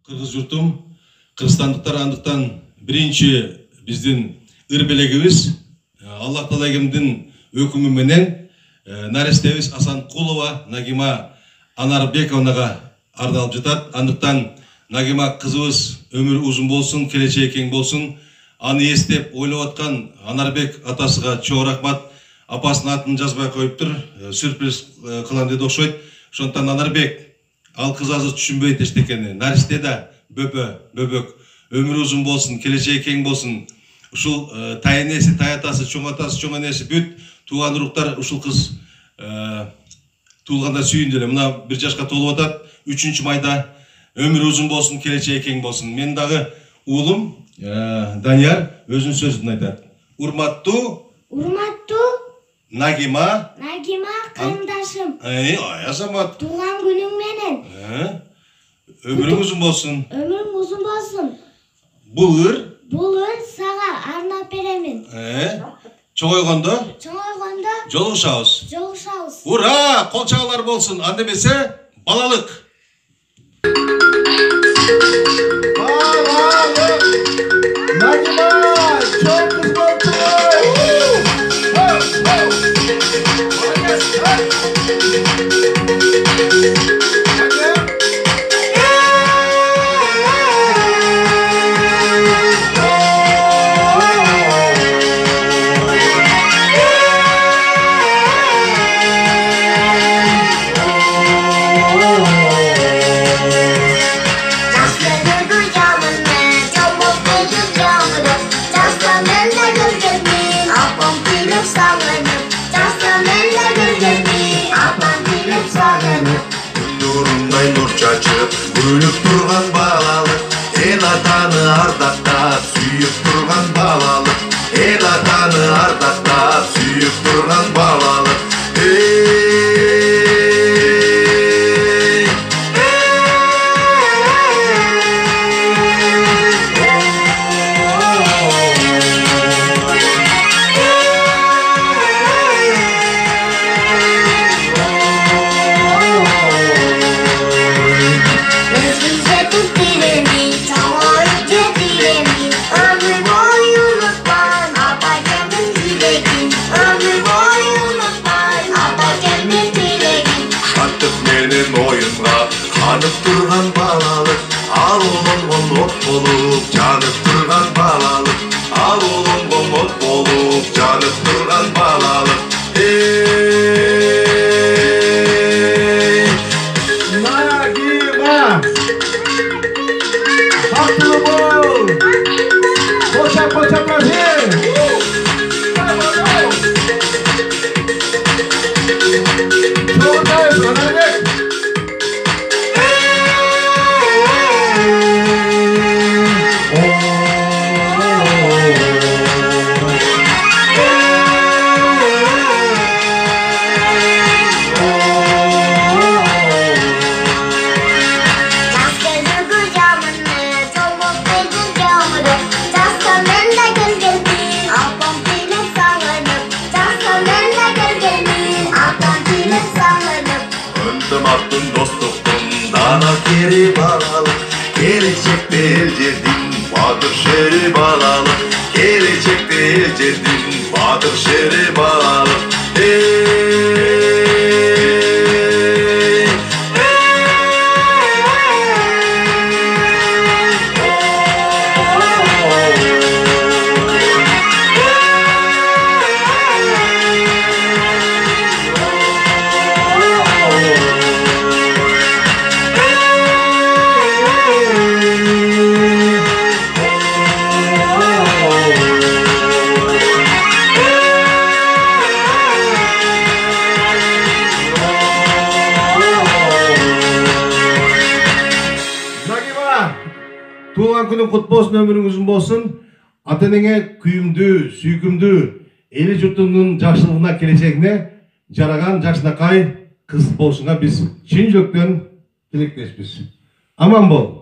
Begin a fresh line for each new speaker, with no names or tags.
Kırgız yurtum, Kırgızstandыктар андыктан биринчи биздин ыр белегибиз Аллах Таала Эгемдин өкүмү менен наристебиз Асанкулова Нагима Анарбековнага ардалып жатат. Андыктан Нагима кызыбыз өмүрү узун болсун, келечеги кең болсун. Аны эстеп ойлоп аткан Анарбек атасыга чоң рахмат. Апасынын атын жазбай коюптур, сюрприз кылам деди окшойт. Ошондуктан Анарбек ал кыз азыр түшүнбөйт эчтекени. Наристе да бөбөк өмүрү узун болсун, келечеги кең болсун. Ушул тай энеси, тай атасы, чоң энеси бүт тууган уруктар ушул кыз туулганда сүйүндү эле. Мына 1 жашка толуп атат. 3 майда өмүрү узун болсун, келечеги кең болсун. Мен дагы уулум Данияр өзүнүн сөзүн айтат. Урматтуу Нагима
карындашым.
Азамат.
Туулган күнүң менен.
Өмүрүң узун болсун.
Өмүрүң узун болсун.
Бул ыр
сага арнап беремин.
Чоңойгондо
жолугушабыз.
Ура! Кол чабуулар болсун. Анда эмесе балалык. Нагима, чоң кыз болду.
Күлүп турган балалык, эл атаны ардактап, сүйүп турган балалык, эл атаны ардактап, сүйүп турган балалык. Жанып турган балалык, ал улунгон от болуп, жанып турган балалык, ал улунгон от болуп, жанып турган балалык.
Нагима! Бактылуу бол! Koça prazer! Çoğundayız, Anarбек!
Ынтымактын, достуктун дана кери балалык, келечекте эл жердин баатыр шери балалык, келечекте эл жердин баатыр шери балалык.
Туған күнің құт болсын, өмірің ұзын болсын. Ата-энеңе күйімдүү, сүйкүмдүү, эли журтуңдун жакшылыгына, келечегине жараган жакшынакай кыз болушуңа биз чын жүрөктөн тилектешпиз. Аман бол.